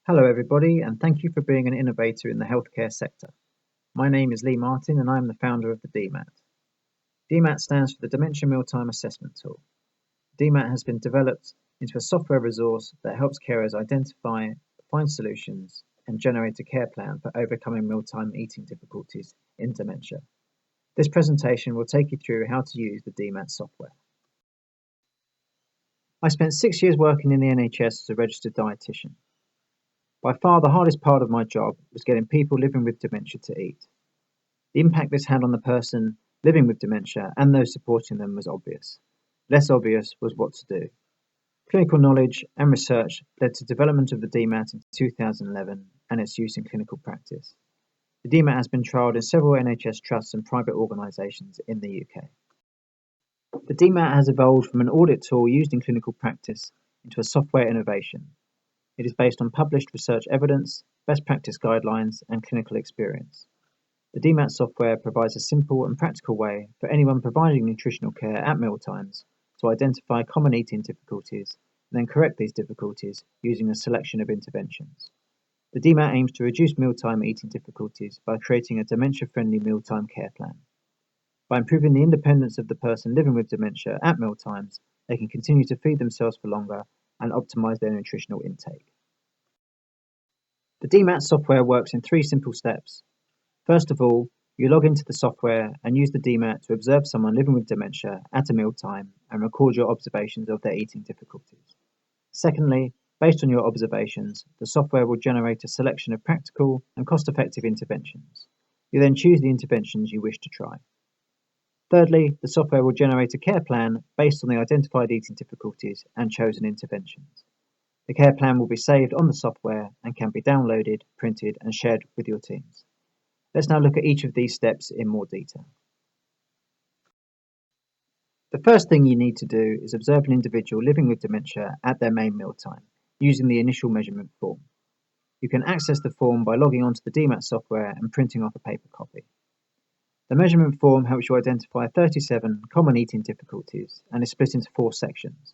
Hello, everybody, and thank you for being an innovator in the healthcare sector. My name is Lee Martin, and I'm the founder of the DMAT. DMAT stands for the Dementia Mealtime Assessment Tool. DMAT has been developed into a software resource that helps carers identify, find solutions, and generate a care plan for overcoming mealtime eating difficulties in dementia. This presentation will take you through how to use the DMAT software. I spent 6 years working in the NHS as a registered dietitian. By far the hardest part of my job was getting people living with dementia to eat. The impact this had on the person living with dementia and those supporting them was obvious. Less obvious was what to do. Clinical knowledge and research led to development of the DMAT in 2011 and its use in clinical practice. The DMAT has been trialled in several NHS trusts and private organisations in the UK. The DMAT has evolved from an audit tool used in clinical practice into a software innovation. It is based on published research evidence, best practice guidelines, and clinical experience. The DMAT software provides a simple and practical way for anyone providing nutritional care at mealtimes to identify common eating difficulties and then correct these difficulties using a selection of interventions. The DMAT aims to reduce mealtime eating difficulties by creating a dementia-friendly mealtime care plan. By improving the independence of the person living with dementia at mealtimes, they can continue to feed themselves for longer and optimize their nutritional intake. The DMAT software works in 3 simple steps. First of all, you log into the software and use the DMAT to observe someone living with dementia at a mealtime and record your observations of their eating difficulties. Secondly, based on your observations, the software will generate a selection of practical and cost-effective interventions. You then choose the interventions you wish to try. Thirdly, the software will generate a care plan based on the identified eating difficulties and chosen interventions. The care plan will be saved on the software and can be downloaded, printed, and shared with your teams. Let's now look at each of these steps in more detail. The first thing you need to do is observe an individual living with dementia at their main mealtime, using the initial measurement form. You can access the form by logging onto the DMAT software and printing off a paper copy. The measurement form helps you identify 37 common eating difficulties and is split into 4 sections.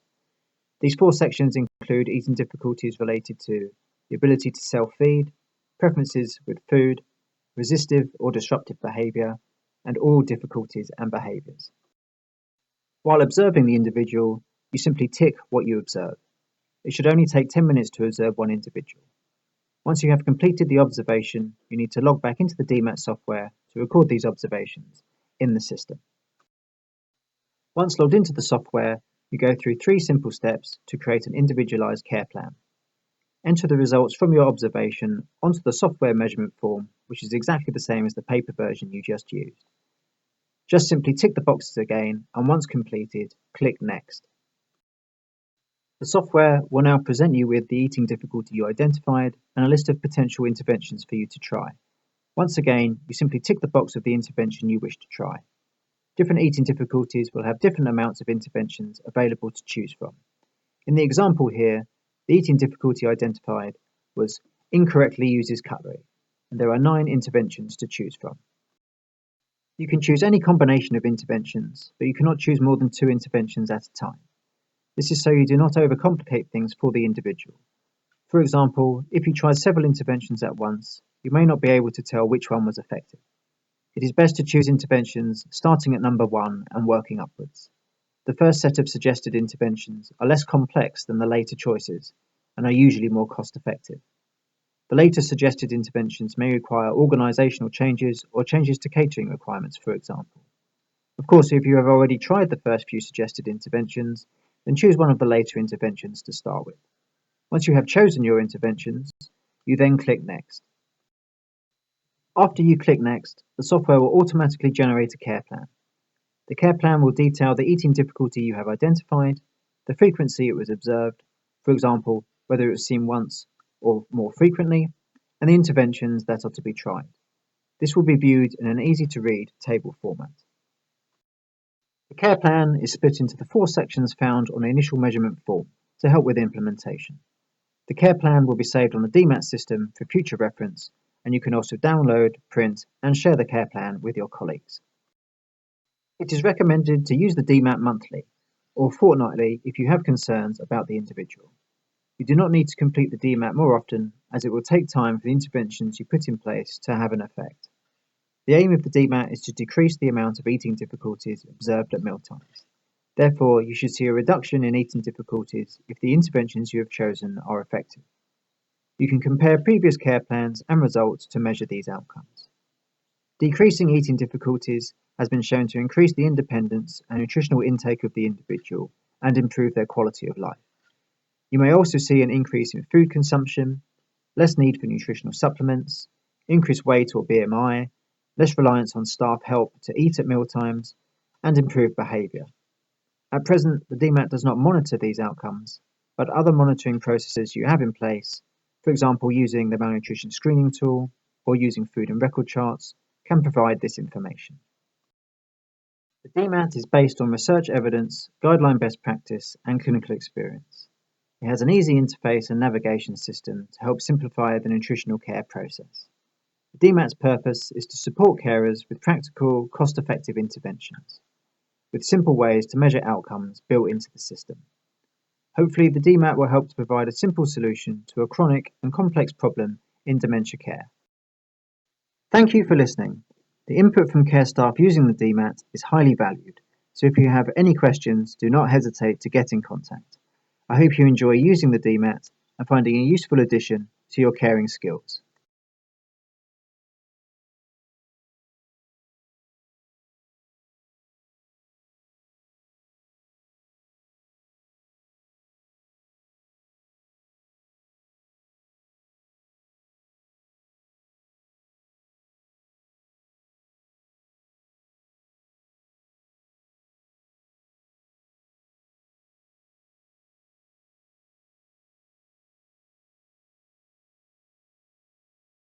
These 4 sections include eating difficulties related to the ability to self-feed, preferences with food, resistive or disruptive behaviour, and all difficulties and behaviours. While observing the individual, you simply tick what you observe. It should only take 10 minutes to observe one individual. Once you have completed the observation, you need to log back into the DMAT software to record these observations in the system. Once logged into the software, you go through 3 simple steps to create an individualised care plan. Enter the results from your observation onto the software measurement form, which is exactly the same as the paper version you just used. Just simply tick the boxes again, and once completed, click Next. The software will now present you with the eating difficulty you identified and a list of potential interventions for you to try. Once again, you simply tick the box of the intervention you wish to try. Different eating difficulties will have different amounts of interventions available to choose from. In the example here, the eating difficulty identified was incorrectly uses cutlery, and there are 9 interventions to choose from. You can choose any combination of interventions, but you cannot choose more than 2 interventions at a time. This is so you do not overcomplicate things for the individual. For example, if you try several interventions at once, you may not be able to tell which one was effective. It is best to choose interventions starting at number 1 and working upwards. The first set of suggested interventions are less complex than the later choices and are usually more cost-effective. The later suggested interventions may require organisational changes or changes to catering requirements, for example. Of course, if you have already tried the first few suggested interventions, then choose one of the later interventions to start with. Once you have chosen your interventions, you then click Next. After you click Next, the software will automatically generate a care plan. The care plan will detail the eating difficulty you have identified, the frequency it was observed, for example, whether it was seen once or more frequently, and the interventions that are to be tried. This will be viewed in an easy-to-read table format. The care plan is split into the 4 sections found on the initial measurement form to help with implementation. The care plan will be saved on the DMAT system for future reference, and you can also download, print, and share the care plan with your colleagues. It is recommended to use the DMAT monthly or fortnightly if you have concerns about the individual. You do not need to complete the DMAT more often as it will take time for the interventions you put in place to have an effect. The aim of the DMAT is to decrease the amount of eating difficulties observed at mealtimes. Therefore, you should see a reduction in eating difficulties if the interventions you have chosen are effective. You can compare previous care plans and results to measure these outcomes. Decreasing eating difficulties has been shown to increase the independence and nutritional intake of the individual and improve their quality of life. You may also see an increase in food consumption, less need for nutritional supplements, increased weight or BMI, less reliance on staff help to eat at mealtimes, and improved behaviour. At present, the DMAT does not monitor these outcomes, but other monitoring processes you have in place, for example using the malnutrition screening tool or using food and record charts, can provide this information. The DMAT is based on research evidence, guideline best practice, and clinical experience. It has an easy interface and navigation system to help simplify the nutritional care process. The DMAT's purpose is to support carers with practical, cost-effective interventions, with simple ways to measure outcomes built into the system. Hopefully, the DMAT will help to provide a simple solution to a chronic and complex problem in dementia care. Thank you for listening. The input from care staff using the DMAT is highly valued, so if you have any questions, do not hesitate to get in contact. I hope you enjoy using the DMAT and finding a useful addition to your caring skills.